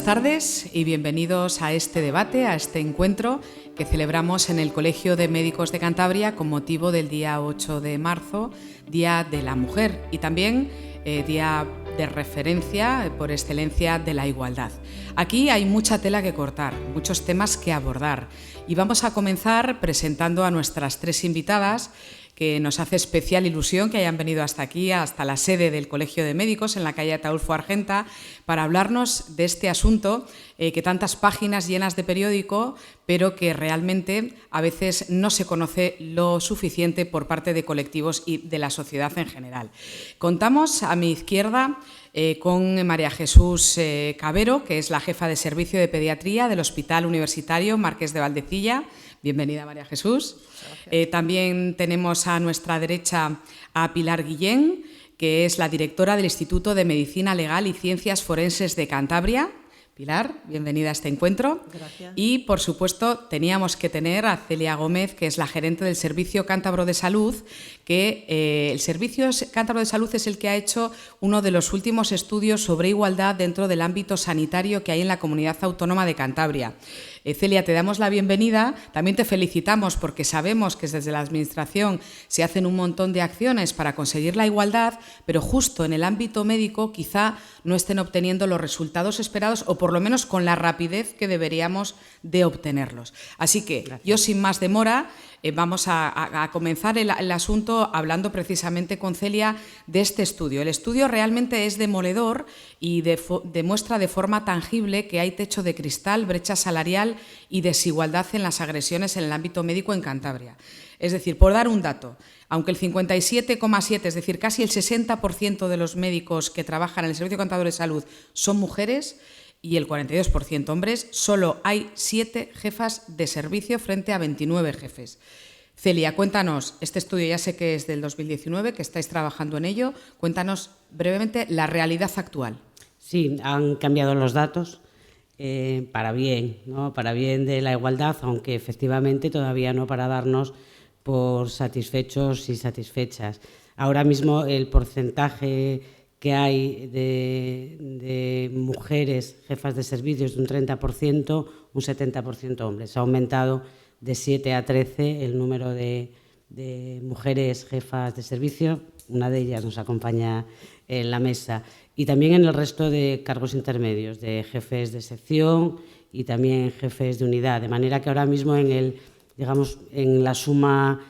Buenas tardes y bienvenidos a este debate, a este encuentro que celebramos en el Colegio de Médicos de Cantabria con motivo del día 8 de marzo, Día de la Mujer, y también día de referencia por excelencia de la igualdad. Aquí hay mucha tela que cortar, muchos temas que abordar, y vamos a comenzar presentando a nuestras tres invitadas, que nos hace especial ilusión que hayan venido hasta aquí, hasta la sede del Colegio de Médicos, en la calle Ataulfo Argenta, para hablarnos de este asunto que tantas páginas llenas de periódico, pero que realmente a veces no se conoce lo suficiente por parte de colectivos y de la sociedad en general. Contamos a mi izquierda con María Jesús Cabero, que es la jefa de servicio de pediatría del Hospital Universitario Marqués de Valdecilla. Bienvenida, María Jesús. También tenemos a nuestra derecha a Pilar Guillén, que es la directora del Instituto de Medicina Legal y Ciencias Forenses de Cantabria. Pilar, bienvenida a este encuentro. Gracias. Y, por supuesto, teníamos que tener a Celia Gómez, que es la gerente del Servicio Cántabro de Salud, que el Servicio Cántabro de Salud es el que ha hecho uno de los últimos estudios sobre igualdad dentro del ámbito sanitario que hay en la Comunidad Autónoma de Cantabria. Celia, te damos la bienvenida. También te felicitamos porque sabemos que desde la Administración se hacen un montón de acciones para conseguir la igualdad, pero justo en el ámbito médico quizá no estén obteniendo los resultados esperados o por lo menos con la rapidez que deberíamos de obtenerlos. Así que gracias. Yo sin más demora vamos a comenzar el asunto hablando precisamente con Celia de este estudio. El estudio realmente es demoledor y demuestra de forma tangible que hay techo de cristal, brecha salarial y desigualdad en las agresiones en el ámbito médico en Cantabria. Es decir, por dar un dato, aunque el 57,7%, es decir, casi el 60% de los médicos que trabajan en el Servicio Cántabro de Salud son mujeres y el 42% hombres, solo hay 7 jefas de servicio frente a 29 jefes. Celia, cuéntanos, este estudio ya sé que es del 2019, que estáis trabajando en ello, cuéntanos brevemente la realidad actual. Sí, han cambiado los datos para bien, ¿no? Para bien de la igualdad, aunque efectivamente todavía no para darnos por satisfechos y satisfechas. Ahora mismo el porcentaje que hay de mujeres jefas de servicios de un 30%, un 70% hombres. Ha aumentado de 7 a 13 el número de mujeres jefas de servicio. Una de ellas nos acompaña en la mesa. Y también en el resto de cargos intermedios, de jefes de sección y también jefes de unidad. De manera que ahora mismo en la suma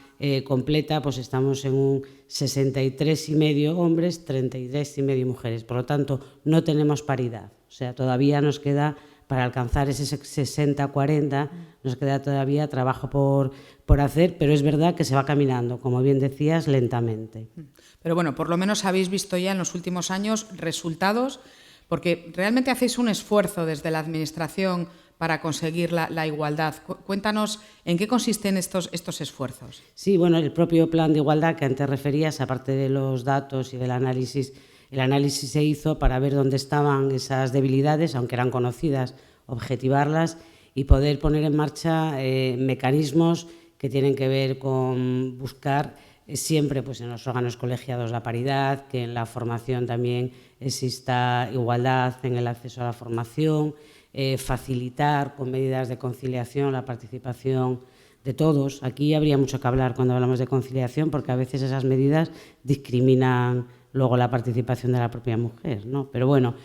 completa, pues estamos en un 63,5 hombres, 33,5 mujeres. Por lo tanto, no tenemos paridad. O sea, todavía nos queda, para alcanzar ese 60-40, nos queda todavía trabajo por hacer, pero es verdad que se va caminando, como bien decías, lentamente. Pero bueno, por lo menos habéis visto ya en los últimos años resultados, porque realmente hacéis un esfuerzo desde la Administración para conseguir la igualdad. Cuéntanos en qué consisten estos esfuerzos. Sí, bueno, el propio plan de igualdad que antes referías, aparte de los datos y del análisis, el análisis se hizo para ver dónde estaban esas debilidades, aunque eran conocidas, objetivarlas y poder poner en marcha mecanismos que tienen que ver con buscar siempre pues, en los órganos colegiados la paridad, que en la formación también exista igualdad en el acceso a la formación, facilitar con medidas de conciliación la participación de todos. Aquí habría mucho que hablar cuando hablamos de conciliación, porque a veces esas medidas discriminan luego la participación de la propia mujer, ¿no? Pero bueno,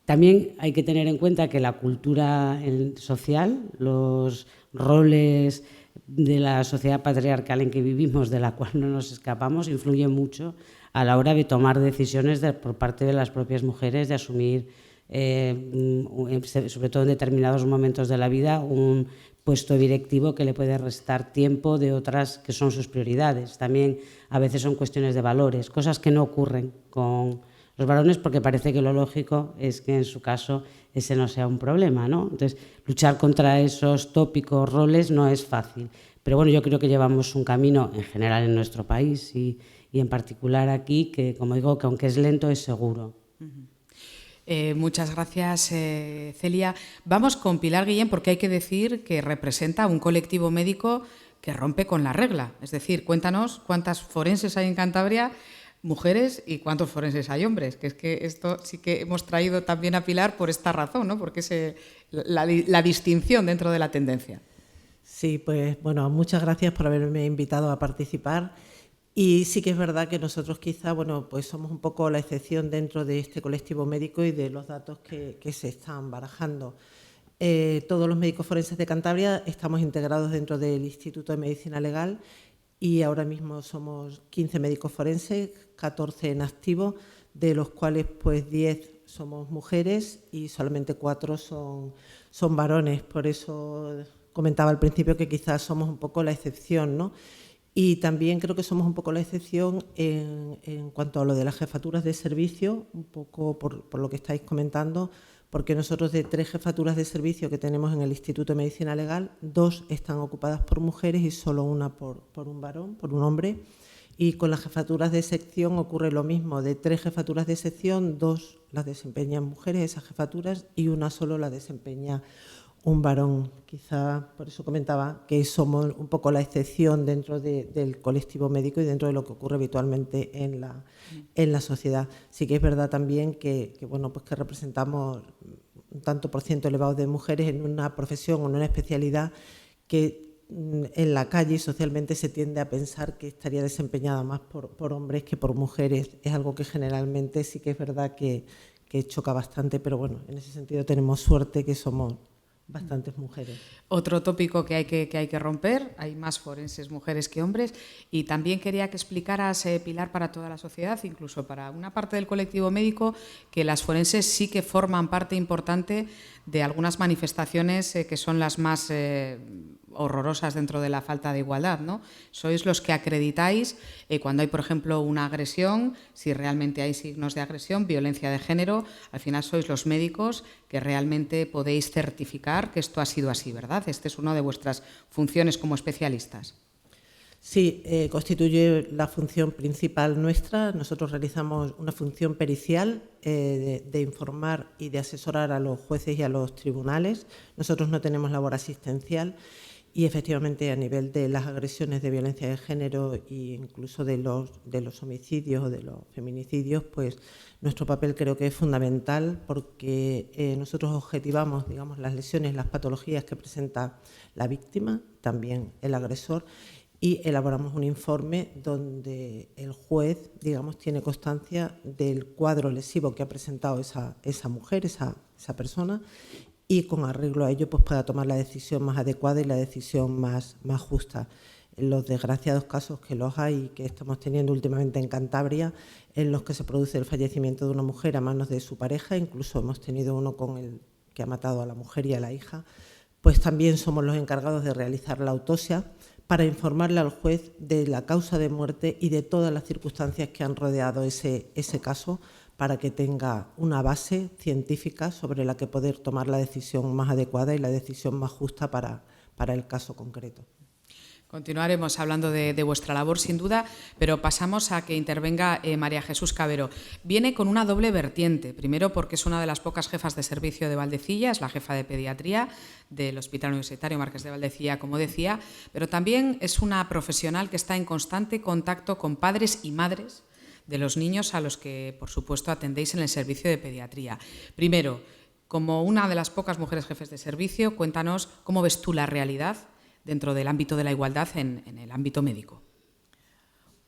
también hay que tener en cuenta que la cultura social, los roles de la sociedad patriarcal en que vivimos, de la cual no nos escapamos, influyen mucho a la hora de tomar decisiones por parte de las propias mujeres, de asumir sobre todo en determinados momentos de la vida, un puesto directivo que le puede restar tiempo de otras que son sus prioridades. También a veces son cuestiones de valores, cosas que no ocurren con los varones porque parece que lo lógico es que en su caso ese no sea un problema, ¿no? Entonces, luchar contra esos tópicos roles no es fácil. Pero bueno, yo creo que llevamos un camino en general en nuestro país y en particular aquí que, como digo, que aunque es lento, es seguro. Muchas gracias, Celia. Vamos con Pilar Guillén porque hay que decir que representa a un colectivo médico que rompe con la regla. Es decir, cuéntanos cuántas forenses hay en Cantabria, mujeres y cuántos forenses hay hombres, que es que esto sí que hemos traído también a Pilar por esta razón, ¿no? Porque es la distinción dentro de la tendencia. Sí, pues bueno, muchas gracias por haberme invitado a participar. Y sí que es verdad que nosotros quizá, bueno, pues somos un poco la excepción dentro de este colectivo médico y de los datos que se están barajando. Todos los médicos forenses de Cantabria estamos integrados dentro del Instituto de Medicina Legal y ahora mismo somos 15 médicos forenses, 14 en activo, de los cuales pues 10 somos mujeres y solamente 4 son varones. Por eso comentaba al principio que quizás somos un poco la excepción, ¿no? Y también creo que somos un poco la excepción en cuanto a lo de las jefaturas de servicio, un poco por lo que estáis comentando, porque nosotros de 3 jefaturas de servicio que tenemos en el Instituto de Medicina Legal, 2 están ocupadas por mujeres y solo una por un varón, por un hombre. Y con las jefaturas de sección ocurre lo mismo, de 3 jefaturas de sección, 2 las desempeñan mujeres, esas jefaturas, y una solo la desempeña un varón. Quizá por eso comentaba que somos un poco la excepción dentro del colectivo médico y dentro de lo que ocurre habitualmente en la sociedad. Sí que es verdad también que bueno, pues que representamos un tanto por ciento elevado de mujeres en una profesión o en una especialidad que en la calle socialmente se tiende a pensar que estaría desempeñada más por hombres que por mujeres. Es algo que generalmente sí que es verdad que choca bastante, pero bueno, en ese sentido tenemos suerte que somos bastantes mujeres. Otro tópico que hay que romper, hay más forenses mujeres que hombres, y también quería que explicaras, Pilar, para toda la sociedad, incluso para una parte del colectivo médico, que las forenses sí que forman parte importante de algunas manifestaciones que son las más horrorosas dentro de la falta de igualdad, ¿no? Sois los que acreditáis cuando hay, por ejemplo, una agresión, si realmente hay signos de agresión, violencia de género, al final sois los médicos que realmente podéis certificar que esto ha sido así, ¿verdad? Esta es una de vuestras funciones como especialistas. Sí, constituye la función principal nuestra. Nosotros realizamos una función pericial de informar y de asesorar a los jueces y a los tribunales. Nosotros no tenemos labor asistencial y efectivamente a nivel de las agresiones de violencia de género e incluso de los homicidios o de los feminicidios, pues nuestro papel creo que es fundamental porque nosotros objetivamos, digamos, las lesiones, las patologías que presenta la víctima, también el agresor, y elaboramos un informe donde el juez, digamos, tiene constancia del cuadro lesivo que ha presentado esa mujer, esa persona, y con arreglo a ello pues pueda tomar la decisión más adecuada y la decisión más justa. En los desgraciados casos que los hay y que estamos teniendo últimamente en Cantabria, en los que se produce el fallecimiento de una mujer a manos de su pareja, incluso hemos tenido uno con el que ha matado a la mujer y a la hija, pues también somos los encargados de realizar la autopsia para informarle al juez de la causa de muerte y de todas las circunstancias que han rodeado ese caso, para que tenga una base científica sobre la que poder tomar la decisión más adecuada y la decisión más justa para el caso concreto. Continuaremos hablando de vuestra labor, sin duda, pero pasamos a que intervenga María Jesús Cabero. Viene con una doble vertiente. Primero, porque es una de las pocas jefas de servicio de Valdecilla, es la jefa de pediatría del Hospital Universitario Marqués de Valdecilla, como decía, pero también es una profesional que está en constante contacto con padres y madres de los niños a los que, por supuesto, atendéis en el servicio de pediatría. Primero, como una de las pocas mujeres jefes de servicio, cuéntanos cómo ves tú la realidad dentro del ámbito de la igualdad en el ámbito médico.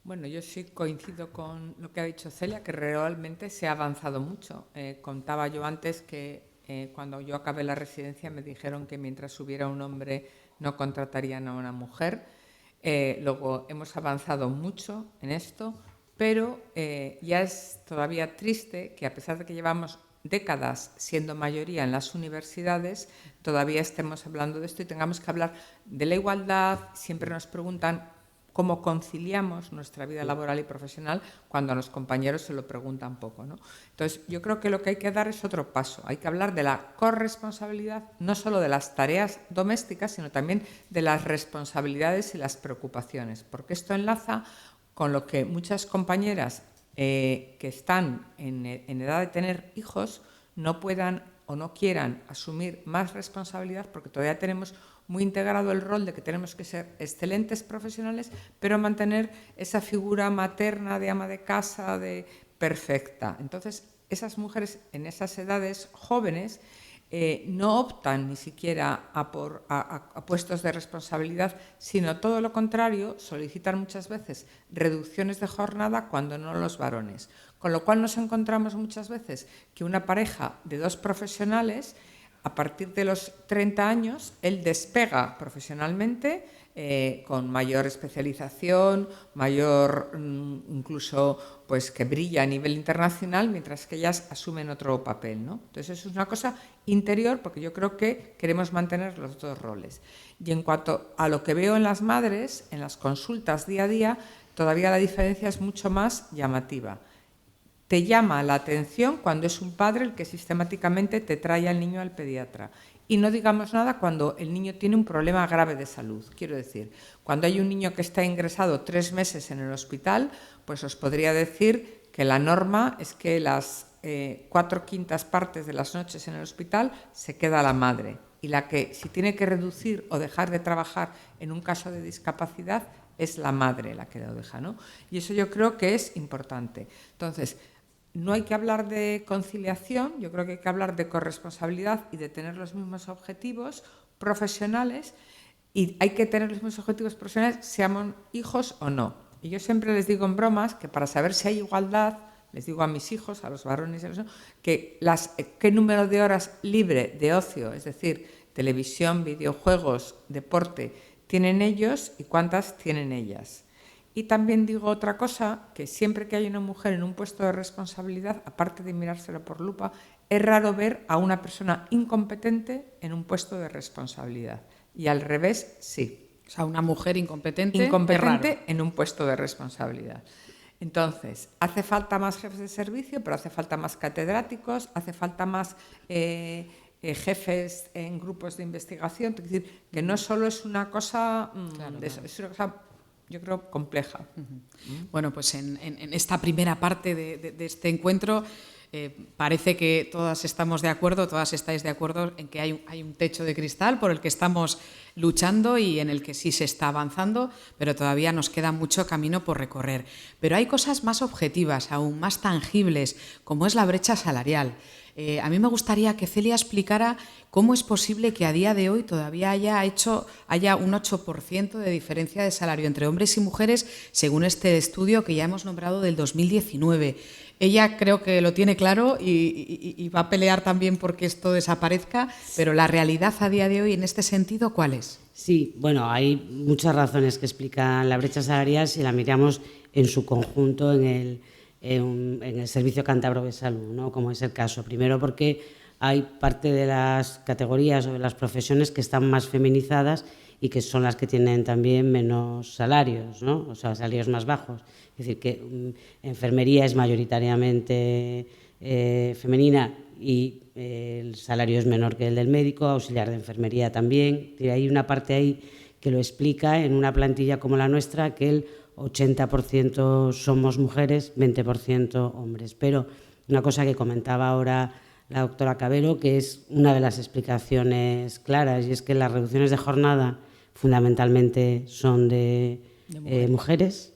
Bueno, yo sí coincido con lo que ha dicho Celia, que realmente se ha avanzado mucho. Contaba yo antes que cuando yo acabé la residencia me dijeron que mientras hubiera un hombre no contratarían a una mujer. Luego hemos avanzado mucho en esto, pero ya es todavía triste que a pesar de que llevamos décadas siendo mayoría en las universidades, todavía estemos hablando de esto y tengamos que hablar de la igualdad. Siempre nos preguntan cómo conciliamos nuestra vida laboral y profesional cuando a los compañeros se lo preguntan poco, ¿no? Entonces, yo creo que lo que hay que dar es otro paso. Hay que hablar de la corresponsabilidad, no solo de las tareas domésticas, sino también de las responsabilidades y las preocupaciones, porque esto enlaza con lo que muchas compañeras que están en edad de tener hijos no puedan o no quieran asumir más responsabilidad, porque todavía tenemos muy integrado el rol de que tenemos que ser excelentes profesionales, pero mantener esa figura materna de ama de casa, de perfecta. Entonces, esas mujeres en esas edades jóvenes no optan ni siquiera a puestos de responsabilidad, sino todo lo contrario, solicitan muchas veces reducciones de jornada cuando no los varones. Con lo cual nos encontramos muchas veces que una pareja de dos profesionales, a partir de los 30 años, él despega profesionalmente con mayor especialización, mayor incluso pues que brilla a nivel internacional, mientras que ellas asumen otro papel, ¿no? Entonces eso es una cosa interior, porque yo creo que queremos mantener los dos roles. Y en cuanto a lo que veo en las madres, en las consultas día a día, todavía la diferencia es mucho más llamativa. Te llama la atención cuando es un padre el que sistemáticamente te trae al niño al pediatra. Y no digamos nada cuando el niño tiene un problema grave de salud. Quiero decir, cuando hay un niño que está ingresado 3 meses en el hospital, pues os podría decir que la norma es que las 4/5 partes de las noches en el hospital se queda la madre. Y la que, si tiene que reducir o dejar de trabajar en un caso de discapacidad, es la madre la que lo deja, ¿no? Y eso yo creo que es importante. Entonces, no hay que hablar de conciliación, yo creo que hay que hablar de corresponsabilidad y de tener los mismos objetivos profesionales, y hay que tener los mismos objetivos profesionales, seamos hijos o no. Y yo siempre les digo en bromas que para saber si hay igualdad, les digo a mis hijos, a los varones, que qué número de horas libre de ocio, es decir, televisión, videojuegos, deporte, tienen ellos y cuántas tienen ellas. Y también digo otra cosa, que siempre que hay una mujer en un puesto de responsabilidad, aparte de mirárselo por lupa, es raro ver a una persona incompetente en un puesto de responsabilidad. Y al revés, sí. O sea, una mujer incompetente en un puesto de responsabilidad. Entonces, hace falta más jefes de servicio, pero hace falta más catedráticos, hace falta más jefes en grupos de investigación. Es decir, que no solo es una cosa, es una cosa, yo creo, compleja. Bueno, pues en esta primera parte de este encuentro parece que todas estamos de acuerdo, todas estáis de acuerdo en que hay un techo de cristal por el que estamos luchando y en el que sí se está avanzando, pero todavía nos queda mucho camino por recorrer. Pero hay cosas más objetivas, aún más tangibles, como es la brecha salarial. A mí me gustaría que Celia explicara cómo es posible que a día de hoy todavía haya un 8% de diferencia de salario entre hombres y mujeres, según este estudio que ya hemos nombrado del 2019. Ella creo que lo tiene claro y va a pelear también porque esto desaparezca, pero la realidad a día de hoy en este sentido, ¿cuál es? Sí, bueno, hay muchas razones que explican la brecha salarial si la miramos en su conjunto en el Servicio Cántabro de Salud, ¿no? Como es el caso. Primero porque hay parte de las categorías o de las profesiones que están más feminizadas y que son las que tienen también menos salarios, ¿no? O sea, salarios más bajos. Es decir, que enfermería es mayoritariamente femenina y el salario es menor que el del médico, auxiliar de enfermería también. Y hay una parte ahí que lo explica en una plantilla como la nuestra, que el 80% somos mujeres, 20% hombres. Pero una cosa que comentaba ahora la doctora Cabero, que es una de las explicaciones claras, y es que las reducciones de jornada fundamentalmente son de mujeres.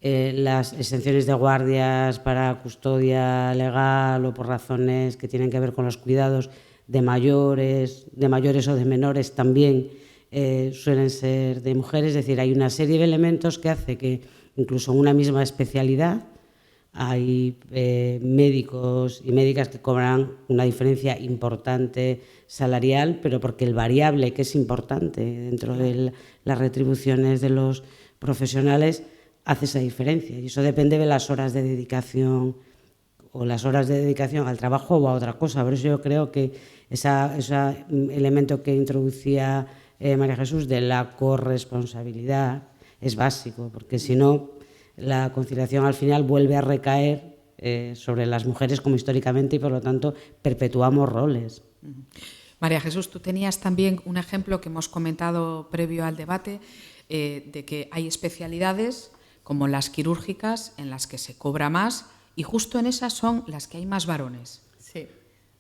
Las exenciones de guardias para custodia legal o por razones que tienen que ver con los cuidados de mayores o de menores también suelen ser de mujeres. Es decir, hay una serie de elementos que hace que incluso en una misma especialidad hay médicos y médicas que cobran una diferencia importante salarial, pero porque el variable, que es importante dentro de las retribuciones de los profesionales, hace esa diferencia. Y eso depende de las horas de dedicación o las horas de dedicación al trabajo o a otra cosa. Por eso yo creo que ese elemento que introducía María Jesús de la corresponsabilidad es básico, porque si no, la conciliación al final vuelve a recaer sobre las mujeres como históricamente y por lo tanto perpetuamos roles. María Jesús, tú tenías también un ejemplo que hemos comentado previo al debate de que hay especialidades como las quirúrgicas en las que se cobra más y justo en esas son las que hay más varones. Sí.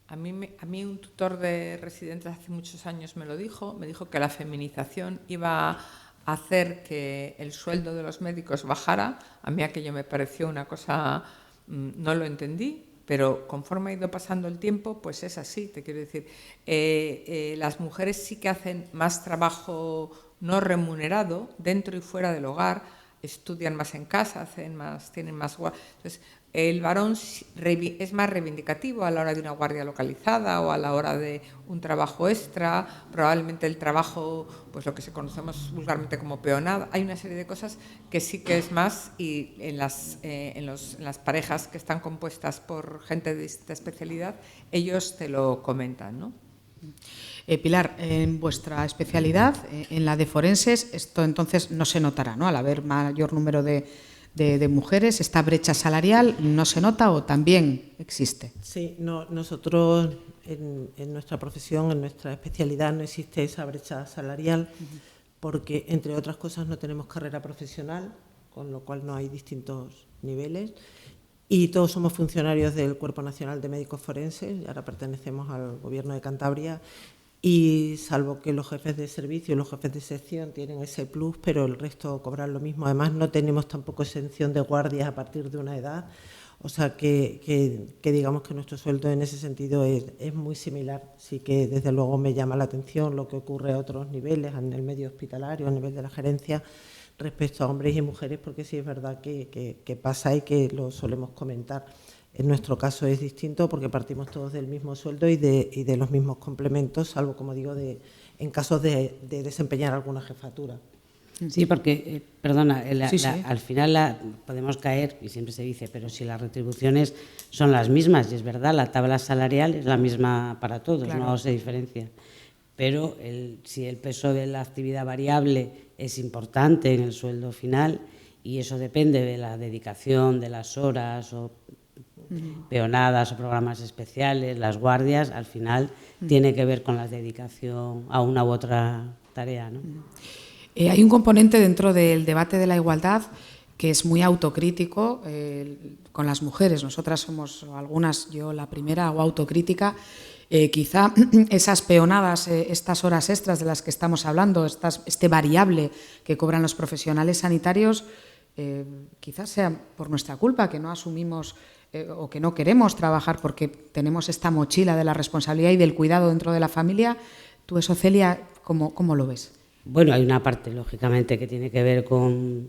A mí un tutor de residentes hace muchos años me dijo que la feminización iba a hacer que el sueldo de los médicos bajara. A mí aquello me pareció una cosa, no lo entendí, pero conforme ha ido pasando el tiempo, pues es así, te quiero decir. Las mujeres sí que hacen más trabajo no remunerado dentro y fuera del hogar, estudian más en casa, tienen más... Entonces, el varón es más reivindicativo a la hora de una guardia localizada o a la hora de un trabajo extra, probablemente el trabajo, pues lo que se conocemos vulgarmente como peonada. Hay una serie de cosas que sí que es más, y en las parejas que están compuestas por gente de distinta especialidad, ellos te lo comentan, ¿no? Pilar, en vuestra especialidad, en la de forenses, esto entonces no se notará, ¿no? Al haber mayor número de mujeres, ¿esta brecha salarial no se nota o también existe? Sí, no, nosotros en nuestra profesión, en nuestra especialidad, no existe esa brecha salarial porque, entre otras cosas, no tenemos carrera profesional, con lo cual no hay distintos niveles, y todos somos funcionarios del Cuerpo Nacional de Médicos Forenses, y ahora pertenecemos al Gobierno de Cantabria, y salvo que los jefes de servicio y los jefes de sección tienen ese plus, pero el resto cobran lo mismo. Además, no tenemos tampoco exención de guardias a partir de una edad, o sea que digamos que nuestro sueldo en ese sentido es muy similar. Sí que desde luego me llama la atención lo que ocurre a otros niveles, en el medio hospitalario, a nivel de la gerencia, respecto a hombres y mujeres, porque sí es verdad que pasa y que lo solemos comentar. En nuestro caso es distinto porque partimos todos del mismo sueldo y de los mismos complementos, salvo, como digo, en casos de desempeñar alguna jefatura. Sí, porque, perdona, Sí. al final podemos caer, y siempre se dice, pero si las retribuciones son las mismas, y es verdad, la tabla salarial es la misma para todos, claro, no se diferencia. Pero si el peso de la actividad variable es importante en el sueldo final, y eso depende de la dedicación, de las horas o peonadas o programas especiales, las guardias, al final tiene que ver con la dedicación a una u otra tarea, ¿no? Hay un componente dentro del debate de la igualdad que es muy autocrítico con las mujeres. Nosotras somos algunas, yo la primera, hago autocrítica. Quizá esas peonadas, estas horas extras de las que estamos hablando, este variable que cobran los profesionales sanitarios, quizás sea por nuestra culpa, que no asumimos o que no queremos trabajar porque tenemos esta mochila de la responsabilidad y del cuidado dentro de la familia. Tú eso, Celia, ¿cómo lo ves? Bueno, hay una parte, lógicamente, que tiene que ver con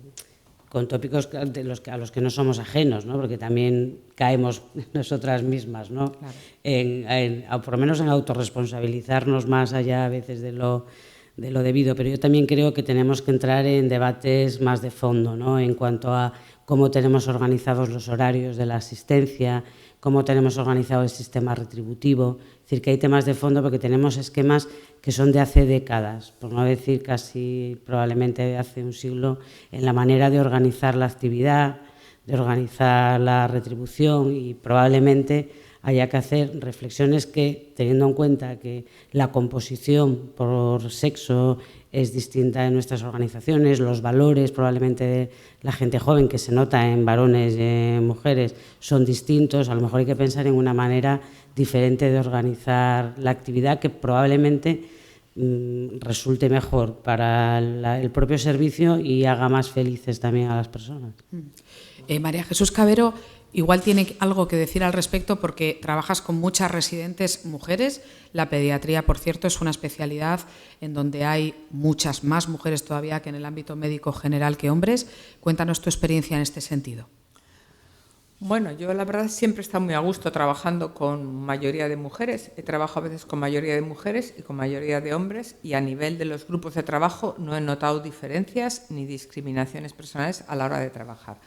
tópicos a los que no somos ajenos, ¿no? Porque también caemos nosotras mismas, ¿no? Claro. Por lo menos en autorresponsabilizarnos más allá a veces de lo debido. Pero yo también creo que tenemos que entrar en debates más de fondo, ¿no? En cuanto a cómo tenemos organizados los horarios de la asistencia, cómo tenemos organizado el sistema retributivo. Es decir, que hay temas de fondo porque tenemos esquemas que son de hace décadas, por no decir casi probablemente de hace un siglo, en la manera de organizar la actividad, de organizar la retribución, y probablemente haya que hacer reflexiones que, teniendo en cuenta que la composición por sexo es distinta en nuestras organizaciones, los valores probablemente de la gente joven, que se nota en varones y en mujeres, son distintos. A lo mejor hay que pensar en una manera diferente de organizar la actividad que probablemente resulte mejor para el propio servicio y haga más felices también a las personas. María Jesús Cabero igual tiene algo que decir al respecto porque trabajas con muchas residentes mujeres. La pediatría, por cierto, es una especialidad en donde hay muchas más mujeres todavía que en el ámbito médico general que hombres. Cuéntanos tu experiencia en este sentido. Bueno, yo la verdad siempre he estado muy a gusto trabajando con mayoría de mujeres. He trabajado a veces con mayoría de mujeres y con mayoría de hombres, y a nivel de los grupos de trabajo no he notado diferencias ni discriminaciones personales a la hora de trabajar.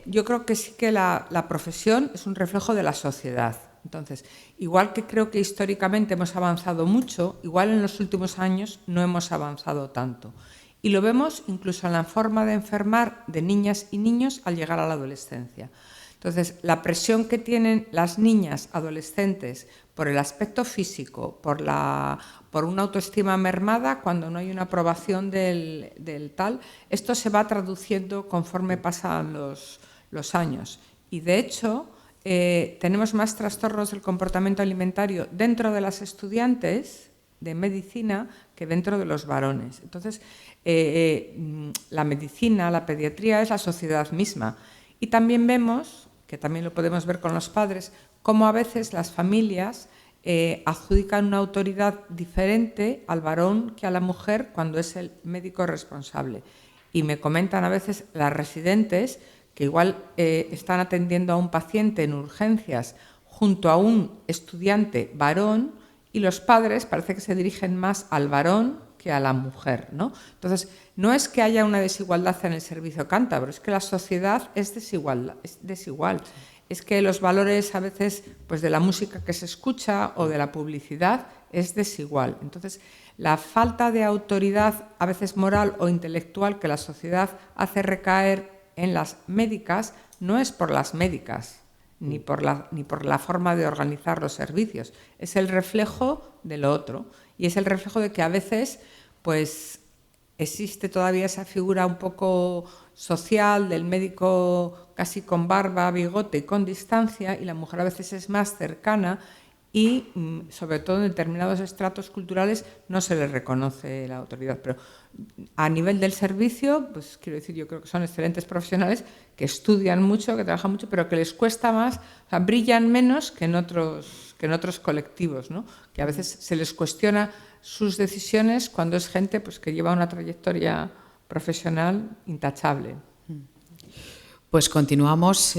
Yo creo que sí que la profesión es un reflejo de la sociedad. Entonces, igual que creo que históricamente hemos avanzado mucho, igual en los últimos años no hemos avanzado tanto. Y lo vemos incluso en la forma de enfermar de niñas y niños al llegar a la adolescencia. Entonces, la presión que tienen las niñas adolescentes por el aspecto físico, por una autoestima mermada, cuando no hay una aprobación del tal, esto se va traduciendo conforme pasan los años. Y de hecho, tenemos más trastornos del comportamiento alimentario dentro de las estudiantes de medicina que dentro de los varones. Entonces, la medicina, la pediatría es la sociedad misma. Y también vemos, que también lo podemos ver con los padres, cómo a veces las familias adjudican una autoridad diferente al varón que a la mujer cuando es el médico responsable. Y me comentan a veces las residentes que igual están atendiendo a un paciente en urgencias junto a un estudiante varón y los padres parece que se dirigen más al varón que a la mujer, ¿no? Entonces, no es que haya una desigualdad en el servicio cántabro, es que la sociedad es desigual. Es que los valores a veces pues, de la música que se escucha o de la publicidad es desigual. Entonces, la falta de autoridad, a veces moral o intelectual, que la sociedad hace recaer en las médicas, no es por las médicas, ni por la forma de organizar los servicios. Es el reflejo de lo otro. Y es el reflejo de que a veces pues, existe todavía esa figura un poco social del médico casi con barba, bigote y con distancia, y la mujer a veces es más cercana y, sobre todo en determinados estratos culturales, no se le reconoce la autoridad. Pero a nivel del servicio, pues quiero decir, yo creo que son excelentes profesionales que estudian mucho, que trabajan mucho, pero que les cuesta más, o sea, brillan menos que en otros colectivos, ¿no? Que a veces se les cuestiona sus decisiones cuando es gente pues, que lleva una trayectoria profesional intachable. Pues continuamos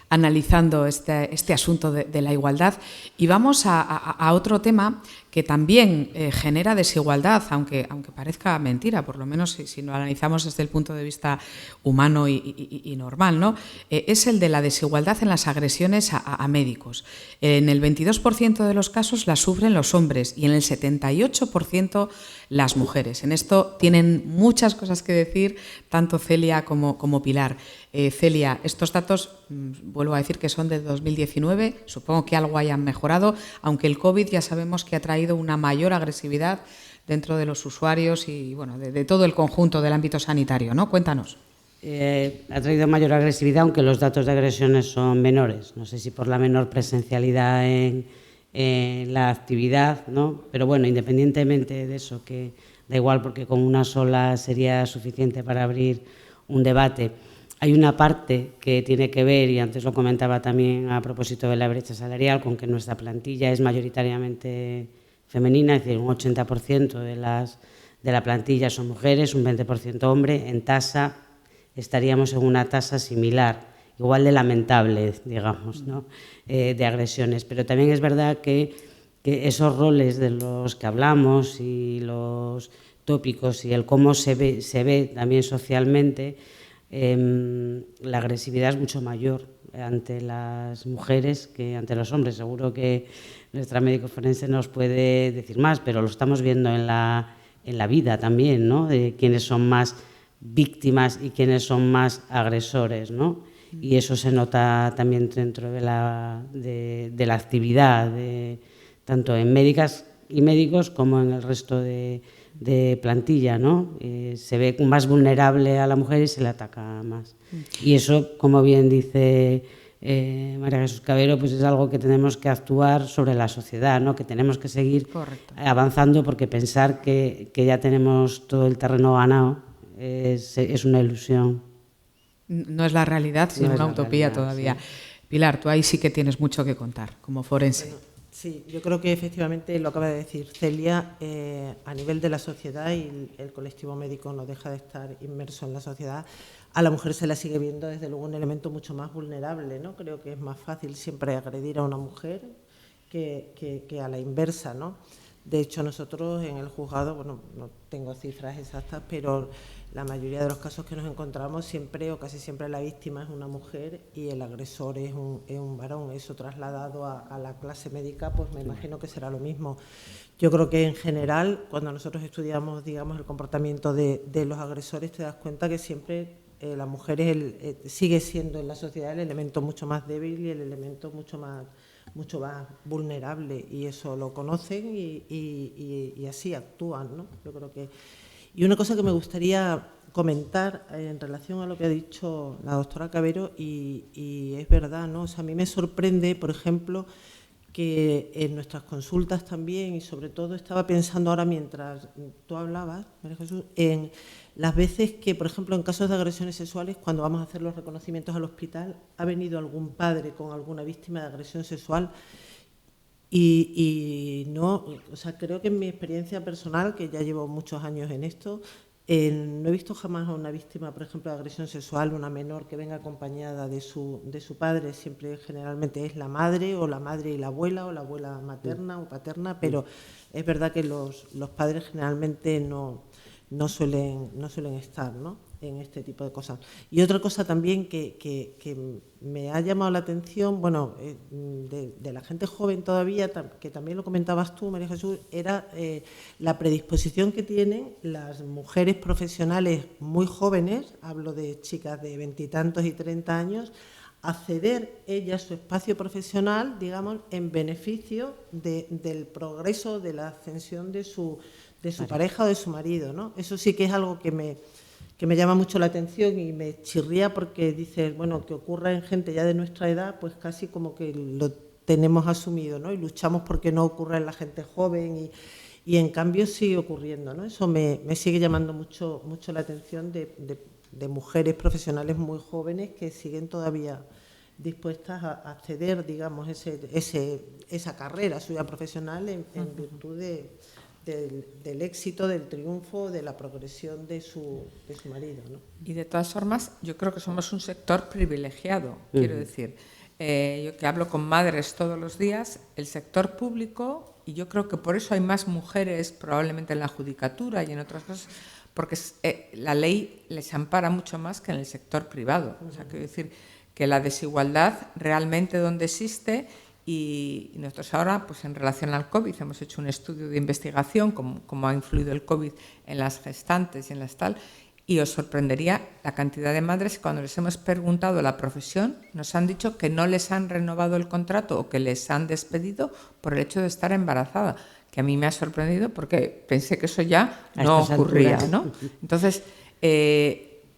analizando este asunto de la igualdad y vamos a otro tema que también genera desigualdad, aunque parezca mentira, por lo menos si lo analizamos desde el punto de vista humano y normal, ¿no? Es el de la desigualdad en las agresiones a médicos. En el 22% de los casos las sufren los hombres y en el 78% las mujeres. En esto tienen muchas cosas que decir tanto Celia como Pilar. Celia, estos datos, vuelvo a decir que son de 2019, supongo que algo hayan mejorado, aunque el COVID ya sabemos que ha traído una mayor agresividad dentro de los usuarios y bueno, de todo el conjunto del ámbito sanitario, ¿no? Cuéntanos. Ha traído mayor agresividad, aunque los datos de agresiones son menores. No sé si por la menor presencialidad en la actividad, ¿no? Pero bueno, independientemente de eso, que da igual porque con una sola sería suficiente para abrir un debate. Hay una parte que tiene que ver, y antes lo comentaba también a propósito de la brecha salarial, con que nuestra plantilla es mayoritariamente femenina, es decir, un 80% de la plantilla son mujeres, un 20% hombre. En tasa estaríamos en una tasa similar, igual de lamentable, digamos, ¿no? De agresiones. Pero también es verdad que esos roles de los que hablamos y los tópicos y el cómo se ve también socialmente, la agresividad es mucho mayor ante las mujeres que ante los hombres. Seguro que nuestra médico forense nos puede decir más, pero lo estamos viendo en la vida también, ¿no? De quiénes son más víctimas y quiénes son más agresores, ¿no? Y eso se nota también dentro de la actividad, tanto en médicas y médicos como en el resto de plantilla, ¿no? Se ve más vulnerable a la mujer y se le ataca más. Y eso, como bien dice María Jesús Cabero, pues es algo que tenemos que actuar sobre la sociedad, ¿no? Que tenemos que seguir avanzando, porque pensar que ya tenemos todo el terreno ganado es una ilusión. No es la realidad, sino una utopía todavía. Sí. Pilar, tú ahí sí que tienes mucho que contar como forense. Bueno, sí, yo creo que efectivamente lo acaba de decir Celia, a nivel de la sociedad, y el colectivo médico no deja de estar inmerso en la sociedad, a la mujer se la sigue viendo desde luego un elemento mucho más vulnerable, ¿no? Creo que es más fácil siempre agredir a una mujer que a la inversa, ¿no? De hecho, nosotros en el juzgado, bueno, no tengo cifras exactas, pero la mayoría de los casos que nos encontramos siempre o casi siempre la víctima es una mujer y el agresor es un varón. Eso trasladado a la clase médica, pues me imagino que será lo mismo. Yo creo que en general, cuando nosotros estudiamos, digamos, el comportamiento de los agresores, te das cuenta que siempre la mujer sigue siendo en la sociedad el elemento mucho más débil y el elemento mucho más vulnerable, y eso lo conocen y así actúan, ¿no? Yo creo que... Y una cosa que me gustaría comentar en relación a lo que ha dicho la doctora Cabero y es verdad, ¿no? O sea, a mí me sorprende, por ejemplo, que en nuestras consultas también, y sobre todo estaba pensando ahora mientras tú hablabas, María Jesús, en las veces que, por ejemplo, en casos de agresiones sexuales, cuando vamos a hacer los reconocimientos al hospital, ha venido algún padre con alguna víctima de agresión sexual y no, o sea, creo que en mi experiencia personal, que ya llevo muchos años en esto, no he visto jamás a una víctima, por ejemplo, de agresión sexual, una menor que venga acompañada de su padre, siempre generalmente es la madre o la madre y la abuela o la abuela materna o paterna, pero es verdad que los padres generalmente no suelen estar, ¿no?, en este tipo de cosas. Y otra cosa también que me ha llamado la atención, bueno, de la gente joven todavía, que también lo comentabas tú, María Jesús, era la predisposición que tienen las mujeres profesionales muy jóvenes, hablo de chicas de 20 y tantos y 30 años, a ceder ellas su espacio profesional, digamos, en beneficio del progreso, de la ascensión de su pareja o de su marido, ¿no? Eso sí que es algo que me llama mucho la atención y me chirría porque dices, bueno, que ocurra en gente ya de nuestra edad, pues casi como que lo tenemos asumido, ¿no? Y luchamos porque no ocurra en la gente joven y en cambio sigue ocurriendo, ¿no? Eso me sigue llamando mucho la atención de mujeres profesionales muy jóvenes que siguen todavía dispuestas a ceder, digamos, esa carrera suya profesional en virtud del éxito, del triunfo, de la progresión de su marido, ¿no? Y de todas formas, yo creo que somos un sector privilegiado, quiero decir. Yo que hablo con madres todos los días, el sector público, y yo creo que por eso hay más mujeres probablemente en la judicatura y en otras cosas, porque la ley les ampara mucho más que en el sector privado. O sea, quiero decir que la desigualdad realmente donde existe. Y nosotros ahora, pues en relación al COVID, hemos hecho un estudio de investigación, cómo ha influido el COVID en las gestantes y en las tal, y os sorprendería la cantidad de madres que cuando les hemos preguntado la profesión nos han dicho que no les han renovado el contrato o que les han despedido por el hecho de estar embarazada, que a mí me ha sorprendido porque pensé que eso ya no ocurría, ¿no? Entonces,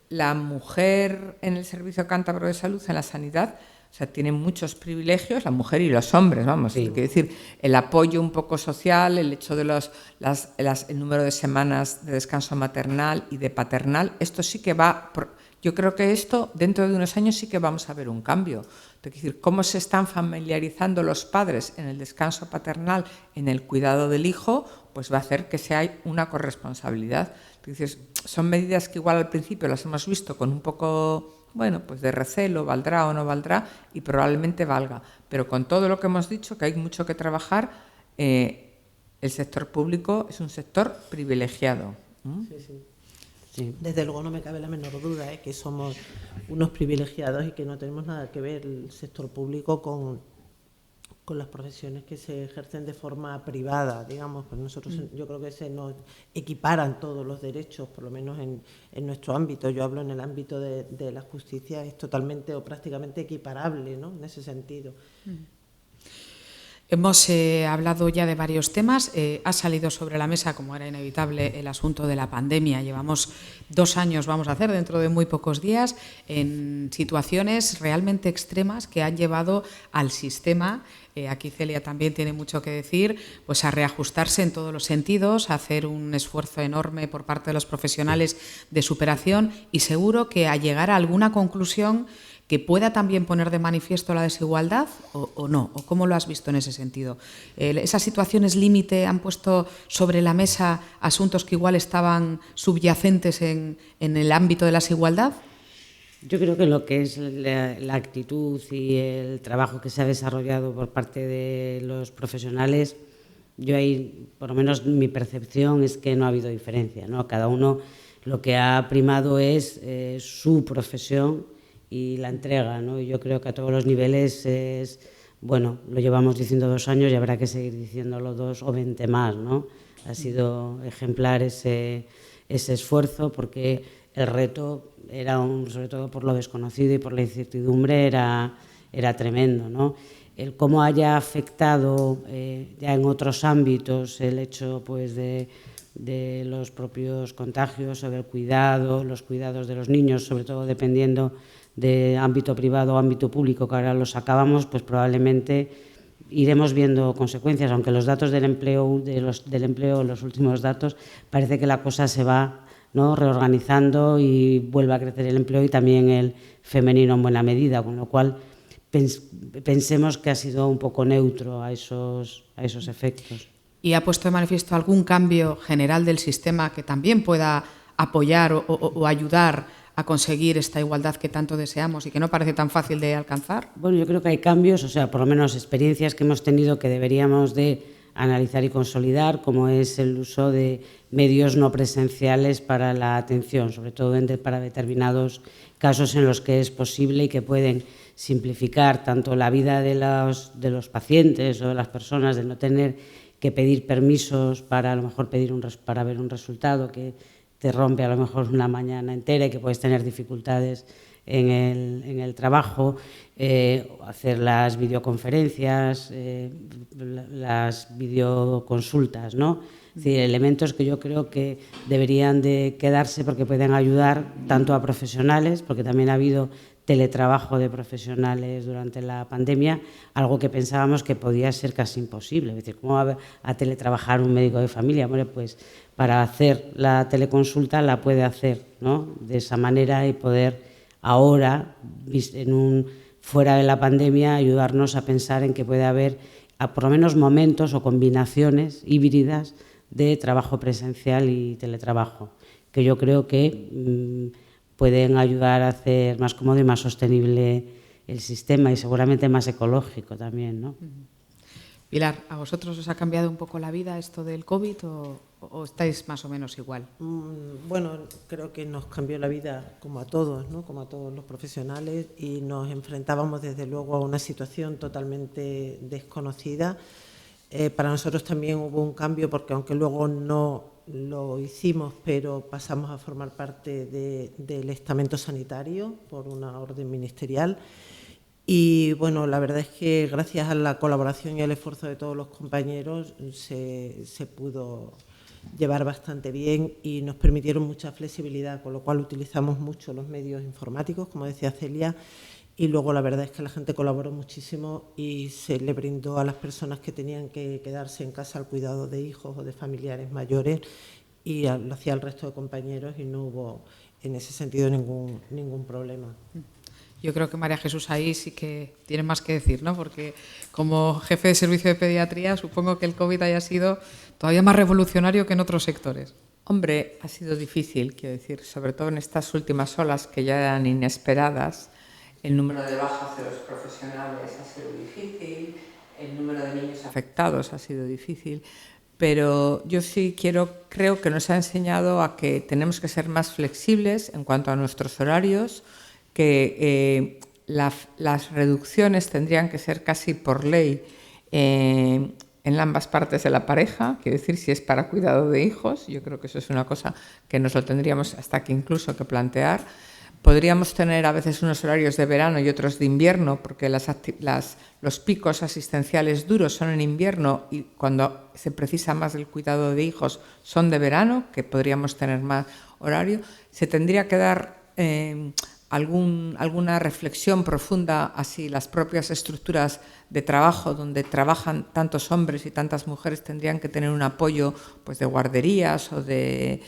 la mujer en el Servicio Cántabro de Salud, en la sanidad, o sea, tienen muchos privilegios, la mujer y los hombres, vamos, sí. Quiero decir, el apoyo un poco social, el hecho de el número de semanas de descanso maternal y de paternal, esto sí que va, yo creo que esto dentro de unos años sí que vamos a ver un cambio. Es decir, cómo se están familiarizando los padres en el descanso paternal, en el cuidado del hijo, pues va a hacer que sea una corresponsabilidad. Es decir, son medidas que igual al principio las hemos visto con un poco, bueno, pues de recelo, valdrá o no valdrá, y probablemente valga. Pero con todo lo que hemos dicho, que hay mucho que trabajar, el sector público es un sector privilegiado. Sí. Desde luego no me cabe la menor duda que somos unos privilegiados y que no tenemos nada que ver el sector público con las profesiones que se ejercen de forma privada, digamos. Pues nosotros yo creo que se nos equiparan todos los derechos, por lo menos en nuestro ámbito. Yo hablo en el ámbito de la justicia, es totalmente o prácticamente equiparable, ¿no?, en ese sentido. Hemos hablado ya de varios temas. Ha salido sobre la mesa, como era inevitable, el asunto de la pandemia. Llevamos 2 años, vamos a hacer, dentro de muy pocos días, en situaciones realmente extremas que han llevado al sistema, aquí Celia también tiene mucho que decir, pues a reajustarse en todos los sentidos, a hacer un esfuerzo enorme por parte de los profesionales de superación y seguro que a llegar a alguna conclusión que pueda también poner de manifiesto la desigualdad o no, o cómo lo has visto en ese sentido. ¿Esas situaciones límite han puesto sobre la mesa asuntos que igual estaban subyacentes en el ámbito de la desigualdad? Yo creo que lo que es la actitud y el trabajo que se ha desarrollado por parte de los profesionales, yo ahí, por lo menos mi percepción es que no ha habido diferencia, ¿no? Cada uno lo que ha primado es su profesión y la entrega, ¿no? Y yo creo que a todos los niveles es, bueno, lo llevamos diciendo 2 años y habrá que seguir diciéndolo 2 o 20 más, ¿no? Ha sido ejemplar ese esfuerzo porque el reto era, sobre todo por lo desconocido y por la incertidumbre, era tremendo, ¿no? El cómo haya afectado ya en otros ámbitos el hecho, pues, de de los propios contagios, sobre el cuidado, los cuidados de los niños, sobre todo dependiendo de ámbito privado o ámbito público, que ahora los acabamos, pues probablemente iremos viendo consecuencias, aunque los datos del empleo, los últimos datos, parece que la cosa se va, ¿no?, reorganizando y vuelve a crecer el empleo y también el femenino en buena medida, con lo cual pensemos que ha sido un poco neutro a esos efectos. ¿Y ha puesto de manifiesto algún cambio general del sistema que también pueda apoyar o ayudar a conseguir esta igualdad que tanto deseamos y que no parece tan fácil de alcanzar? Bueno, yo creo que hay cambios, o sea, por lo menos experiencias que hemos tenido que deberíamos de analizar y consolidar, como es el uso de medios no presenciales para la atención, sobre todo para determinados casos en los que es posible y que pueden simplificar tanto la vida de los pacientes o de las personas, de no tener que pedir permisos para a lo mejor para ver un resultado que te rompe a lo mejor una mañana entera y que puedes tener dificultades en el trabajo, hacer las videoconferencias, las videoconsultas, ¿no? Es decir, elementos que yo creo que deberían de quedarse porque pueden ayudar tanto a profesionales, porque también ha habido teletrabajo de profesionales durante la pandemia, algo que pensábamos que podía ser casi imposible. Es decir, ¿cómo va a teletrabajar un médico de familia? Bueno, pues para hacer la teleconsulta la puede hacer, ¿no?, de esa manera y poder ahora, fuera de la pandemia, ayudarnos a pensar en que puede haber por lo menos momentos o combinaciones híbridas de trabajo presencial y teletrabajo, que yo creo que pueden ayudar a hacer más cómodo y más sostenible el sistema y seguramente más ecológico también, ¿no? Pilar, ¿a vosotros os ha cambiado un poco la vida esto del COVID o estáis más o menos igual? Bueno, creo que nos cambió la vida como a todos, ¿no?, como a todos los profesionales, y nos enfrentábamos desde luego a una situación totalmente desconocida. Para nosotros también hubo un cambio porque aunque luego no lo hicimos, pero pasamos a formar parte del estamento sanitario por una orden ministerial. Y bueno, la verdad es que gracias a la colaboración y al esfuerzo de todos los compañeros se pudo llevar bastante bien y nos permitieron mucha flexibilidad, con lo cual utilizamos mucho los medios informáticos, como decía Celia, y luego la verdad es que la gente colaboró muchísimo y se le brindó a las personas que tenían que quedarse en casa al cuidado de hijos o de familiares mayores, y lo hacía el resto de compañeros y no hubo en ese sentido ningún problema. Yo creo que María Jesús ahí sí que tiene más que decir, ¿no? Porque como jefe de servicio de pediatría supongo que el COVID haya sido todavía más revolucionario que en otros sectores. Hombre, ha sido difícil, quiero decir, sobre todo en estas últimas olas que ya eran inesperadas. El número de bajas de los profesionales ha sido difícil, el número de niños afectados ha sido difícil, pero yo sí creo que nos ha enseñado a que tenemos que ser más flexibles en cuanto a nuestros horarios, que las reducciones tendrían que ser casi por ley en ambas partes de la pareja, quiero decir, si es para cuidado de hijos, yo creo que eso es una cosa que nos lo tendríamos hasta que incluso que plantear. Podríamos tener a veces unos horarios de verano y otros de invierno, porque los picos asistenciales duros son en invierno y cuando se precisa más del cuidado de hijos son de verano, que podríamos tener más horario. Se tendría que dar alguna reflexión profunda así las propias estructuras de trabajo donde trabajan tantos hombres y tantas mujeres tendrían que tener un apoyo pues de guarderías o de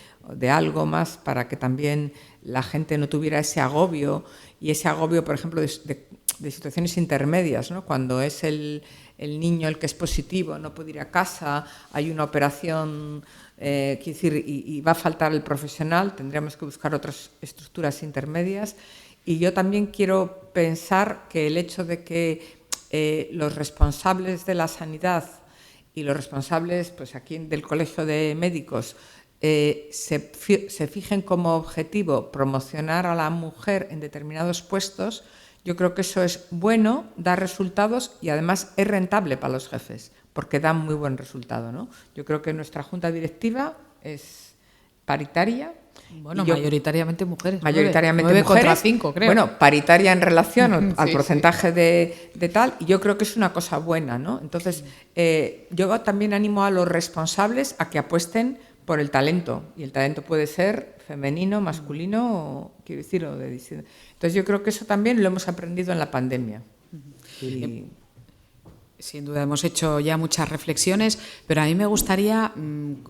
algo más para que también la gente no tuviera ese agobio y ese agobio, por ejemplo, de situaciones intermedias, ¿no? Cuando es el niño el que es positivo, no puede ir a casa, hay una operación, quiero decir, y va a faltar el profesional, tendríamos que buscar otras estructuras intermedias. Y yo también quiero pensar que el hecho de que los responsables de la sanidad y los responsables, pues aquí del Colegio de Médicos, se fijen como objetivo promocionar a la mujer en determinados puestos, yo creo que eso es bueno, da resultados y además es rentable para los jefes, porque da muy buen resultado, ¿no? Yo creo que nuestra junta directiva es paritaria. Bueno, mayoritariamente mujeres. Mayoritariamente 9 mujeres. contra 5, creo. Bueno, paritaria en relación al sí, porcentaje de tal, y yo creo que es una cosa buena, ¿no? Entonces, yo también animo a los responsables a que apuesten por el talento, y el talento puede ser femenino, masculino, o, quiero decir, o de disidencia. Entonces yo creo que eso también lo hemos aprendido en la pandemia. Y sin duda, hemos hecho ya muchas reflexiones, pero a mí me gustaría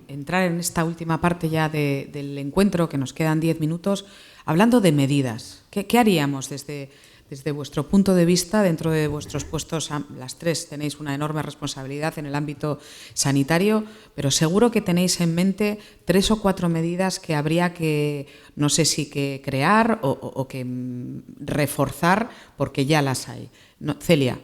entrar en esta última parte ya del encuentro, que nos quedan 10 minutos, hablando de medidas. ¿Qué haríamos desde vuestro punto de vista, dentro de vuestros puestos? Las tres tenéis una enorme responsabilidad en el ámbito sanitario, pero seguro que tenéis en mente 3 o 4 medidas que habría que, no sé si que crear o que reforzar, porque ya las hay. No, Celia.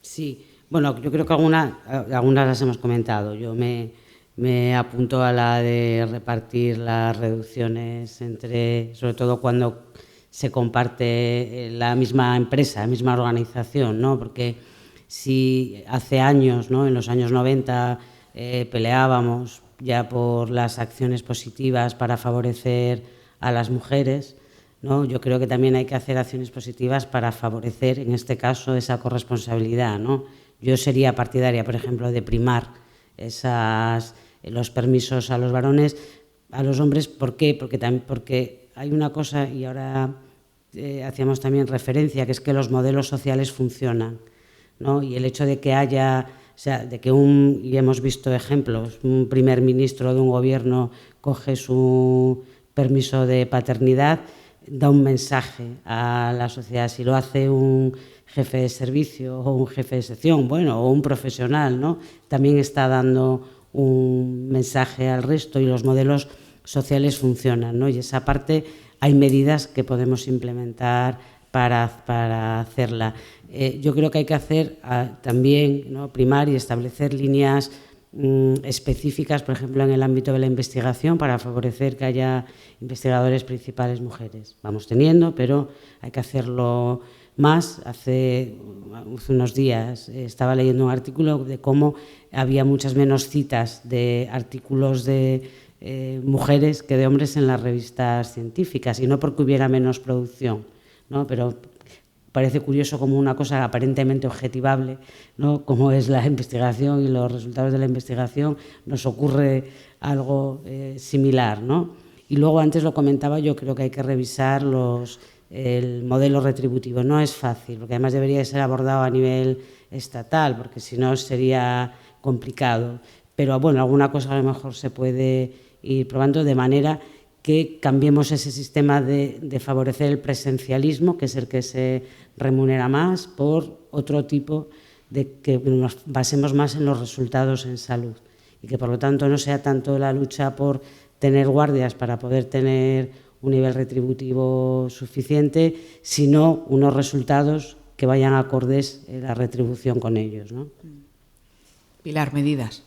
Sí, bueno, yo creo que algunas las hemos comentado. Yo me apunto a la de repartir las reducciones sobre todo cuando se comparte la misma empresa, la misma organización, ¿no? Porque si hace años, ¿no?, en los años 90, peleábamos ya por las acciones positivas para favorecer a las mujeres, ¿no? Yo creo que también hay que hacer acciones positivas para favorecer, en este caso, esa corresponsabilidad, ¿no? Yo sería partidaria, por ejemplo, de primar los permisos a los varones, a los hombres. ¿Por qué? Porque hay una cosa, y ahora hacíamos también referencia, que es que los modelos sociales funcionan, ¿no? Y el hecho de que haya, o sea, de que y hemos visto ejemplos, un primer ministro de un gobierno coge su permiso de paternidad, da un mensaje a la sociedad. Si lo hace un jefe de servicio o un jefe de sección, bueno, o un profesional, ¿no?, también está dando un mensaje al resto, y los modelos sociales funcionan, ¿no? Y esa parte hay medidas que podemos implementar para hacerla. Yo creo que hay que hacer también, ¿no?, primar y establecer líneas específicas, por ejemplo, en el ámbito de la investigación, para favorecer que haya investigadores principales mujeres. Vamos teniendo, pero hay que hacerlo más. Hace unos días estaba leyendo un artículo de cómo había muchas menos citas de artículos de mujeres que de hombres en las revistas científicas, y no porque hubiera menos producción, ¿no? Pero parece curioso como una cosa aparentemente objetivable, ¿no?, como es la investigación y los resultados de la investigación, nos ocurre algo similar, ¿no? Y luego, antes lo comentaba, yo creo que hay que revisar el modelo retributivo. No es fácil, porque además debería ser abordado a nivel estatal, porque si no sería complicado. Pero bueno, alguna cosa a lo mejor se puede ir probando, de manera que cambiemos ese sistema de favorecer el presencialismo, que es el que se remunera más, por otro tipo de que nos basemos más en los resultados en salud, y que por lo tanto no sea tanto la lucha por tener guardias para poder tener un nivel retributivo suficiente, sino unos resultados que vayan acordes en la retribución con ellos, ¿no? Pilar, medidas.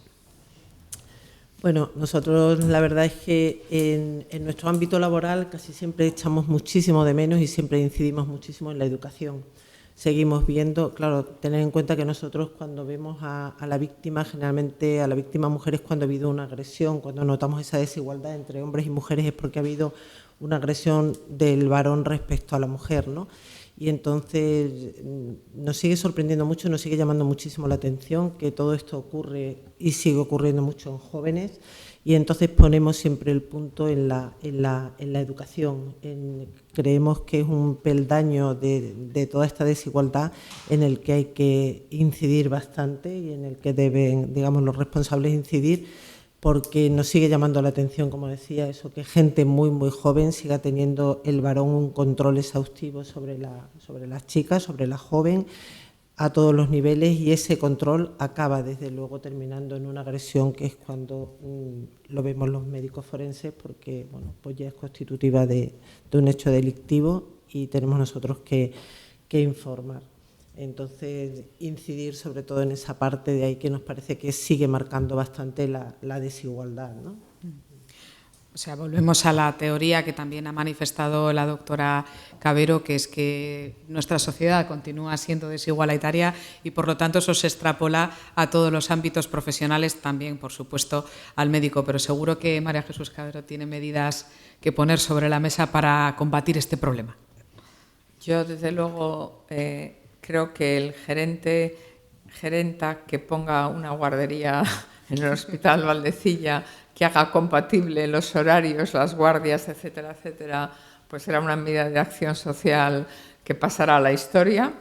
Bueno, nosotros la verdad es que en nuestro ámbito laboral casi siempre echamos muchísimo de menos y siempre incidimos muchísimo en la educación. Seguimos viendo, claro, tener en cuenta que nosotros cuando vemos a la víctima, generalmente a la víctima mujer, es cuando ha habido una agresión, cuando notamos esa desigualdad entre hombres y mujeres es porque ha habido una agresión del varón respecto a la mujer, ¿no? Y entonces nos sigue sorprendiendo mucho, nos sigue llamando muchísimo la atención que todo esto ocurre y sigue ocurriendo mucho en jóvenes, y entonces ponemos siempre el punto en la educación. Creemos que es un peldaño de toda esta desigualdad en el que hay que incidir bastante y en el que deben, digamos, los responsables incidir, porque nos sigue llamando la atención, como decía, eso, que gente muy, muy joven siga teniendo el varón un control exhaustivo sobre las chicas, sobre la joven, a todos los niveles, y ese control acaba, desde luego, terminando en una agresión, que es cuando lo vemos los médicos forenses, porque bueno, pues ya es constitutiva de un hecho delictivo y tenemos nosotros que informar. Entonces, incidir sobre todo en esa parte, de ahí que nos parece que sigue marcando bastante la desigualdad, ¿no? O sea, volvemos a la teoría que también ha manifestado la doctora Cabero, que es que nuestra sociedad continúa siendo desigualitaria y, por lo tanto, eso se extrapola a todos los ámbitos profesionales, también, por supuesto, al médico. Pero seguro que María Jesús Cabero tiene medidas que poner sobre la mesa para combatir este problema. Yo, desde luego, creo que el gerenta que ponga una guardería en el Hospital Valdecilla que haga compatible los horarios, las guardias, etcétera, etcétera, pues será una medida de acción social que pasará a la historia.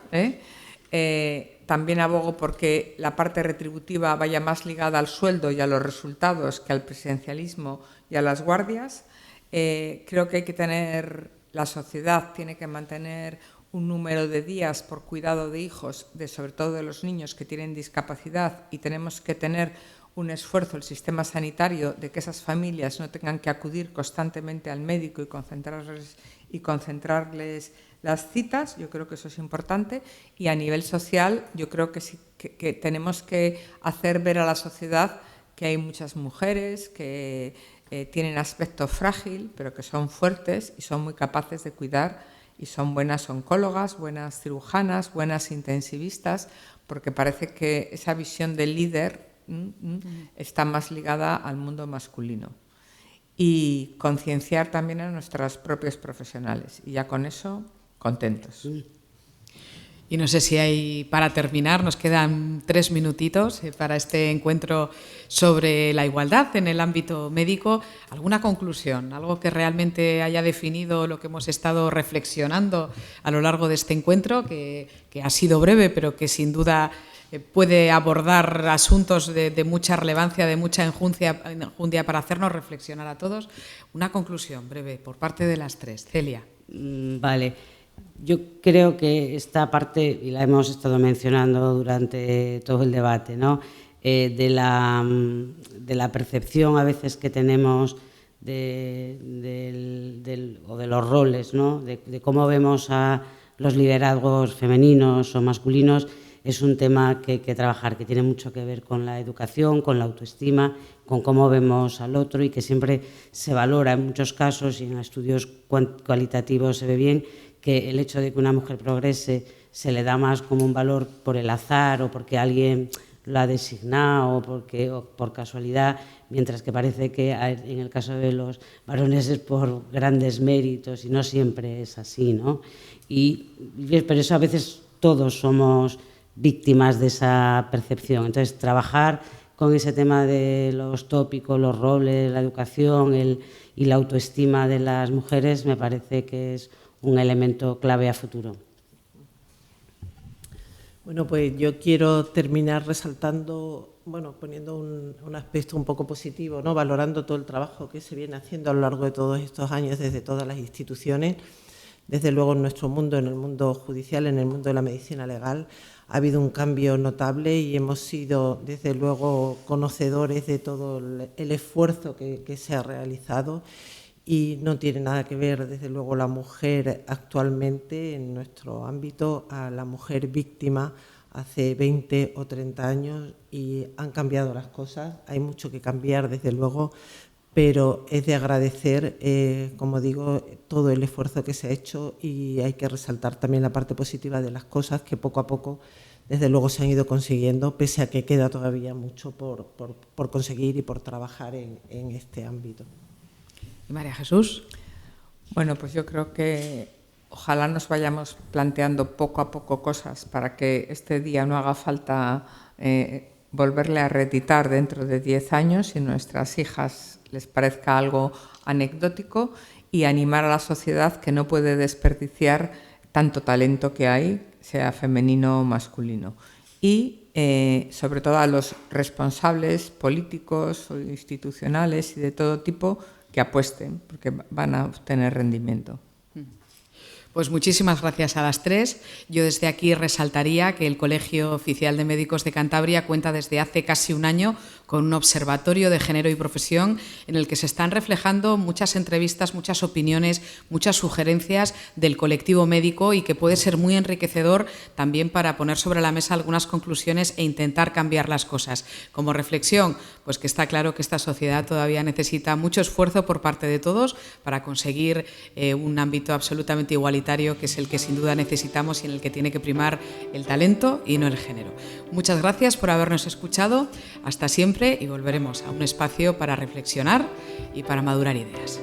También abogo porque la parte retributiva vaya más ligada al sueldo y a los resultados que al presidencialismo y a las guardias. Creo que hay que tener, la sociedad tiene que mantener un número de días por cuidado de hijos, sobre todo de los niños que tienen discapacidad, y tenemos que tener un esfuerzo, el sistema sanitario, de que esas familias no tengan que acudir constantemente al médico y concentrarles las citas. Yo creo que eso es importante. Y a nivel social, yo creo que sí, que tenemos que hacer ver a la sociedad que hay muchas mujeres que tienen aspecto frágil, pero que son fuertes y son muy capaces de cuidar, y son buenas oncólogas, buenas cirujanas, buenas intensivistas, porque parece que esa visión del líder está más ligada al mundo masculino. Y concienciar también a nuestros propios profesionales. Y ya con eso, contentos. Y no sé si hay, para terminar, nos quedan 3 minutitos para este encuentro sobre la igualdad en el ámbito médico. ¿Alguna conclusión? ¿Algo que realmente haya definido lo que hemos estado reflexionando a lo largo de este encuentro, que ha sido breve, pero que sin duda puede abordar asuntos de mucha relevancia, de mucha enjundia para hacernos reflexionar a todos? Una conclusión breve por parte de las 3. Celia. Vale. Yo creo que esta parte, y la hemos estado mencionando durante todo el debate, ¿no? de la percepción a veces que tenemos de los roles, ¿no? de cómo vemos a los liderazgos femeninos o masculinos, es un tema que hay que trabajar, que tiene mucho que ver con la educación, con la autoestima, con cómo vemos al otro, y que siempre se valora en muchos casos, y en estudios cualitativos se ve bien, que el hecho de que una mujer progrese se le da más como un valor por el azar o porque alguien lo ha designado o por casualidad, mientras que parece que en el caso de los varones es por grandes méritos, y no siempre es así, ¿no? Pero eso a veces todos somos víctimas de esa percepción. Entonces, trabajar con ese tema de los tópicos, los roles, la educación y la autoestima de las mujeres me parece que es un elemento clave a futuro. Bueno, pues yo quiero terminar resaltando, poniendo un aspecto un poco positivo, ¿no? Valorando todo el trabajo que se viene haciendo a lo largo de todos estos años desde todas las instituciones. Desde luego en nuestro mundo, en el mundo judicial, en el mundo de la medicina legal, ha habido un cambio notable y hemos sido, desde luego, conocedores de todo el esfuerzo que se ha realizado. Y no tiene nada que ver, desde luego, la mujer actualmente en nuestro ámbito a la mujer víctima hace 20 o 30 años, y han cambiado las cosas. Hay mucho que cambiar, desde luego, pero es de agradecer, como digo, todo el esfuerzo que se ha hecho, y hay que resaltar también la parte positiva de las cosas que poco a poco, desde luego, se han ido consiguiendo, pese a que queda todavía mucho por conseguir y por trabajar en este ámbito. ¿Y María Jesús? Bueno, pues yo creo que ojalá nos vayamos planteando poco a poco cosas para que este día no haga falta volverle a reeditar dentro de 10 años y nuestras hijas les parezca algo anecdótico, y animar a la sociedad que no puede desperdiciar tanto talento que hay, sea femenino o masculino. Y sobre todo a los responsables políticos o institucionales y de todo tipo que apuesten, porque van a obtener rendimiento. Pues muchísimas gracias a las 3. Yo desde aquí resaltaría que el Colegio Oficial de Médicos de Cantabria cuenta desde hace casi un año con un observatorio de género y profesión en el que se están reflejando muchas entrevistas, muchas opiniones, muchas sugerencias del colectivo médico, y que puede ser muy enriquecedor también para poner sobre la mesa algunas conclusiones e intentar cambiar las cosas. Como reflexión, pues que está claro que esta sociedad todavía necesita mucho esfuerzo por parte de todos para conseguir un ámbito absolutamente igualitario, que es el que sin duda necesitamos y en el que tiene que primar el talento y no el género. Muchas gracias por habernos escuchado. Hasta siempre, y volveremos a un espacio para reflexionar y para madurar ideas.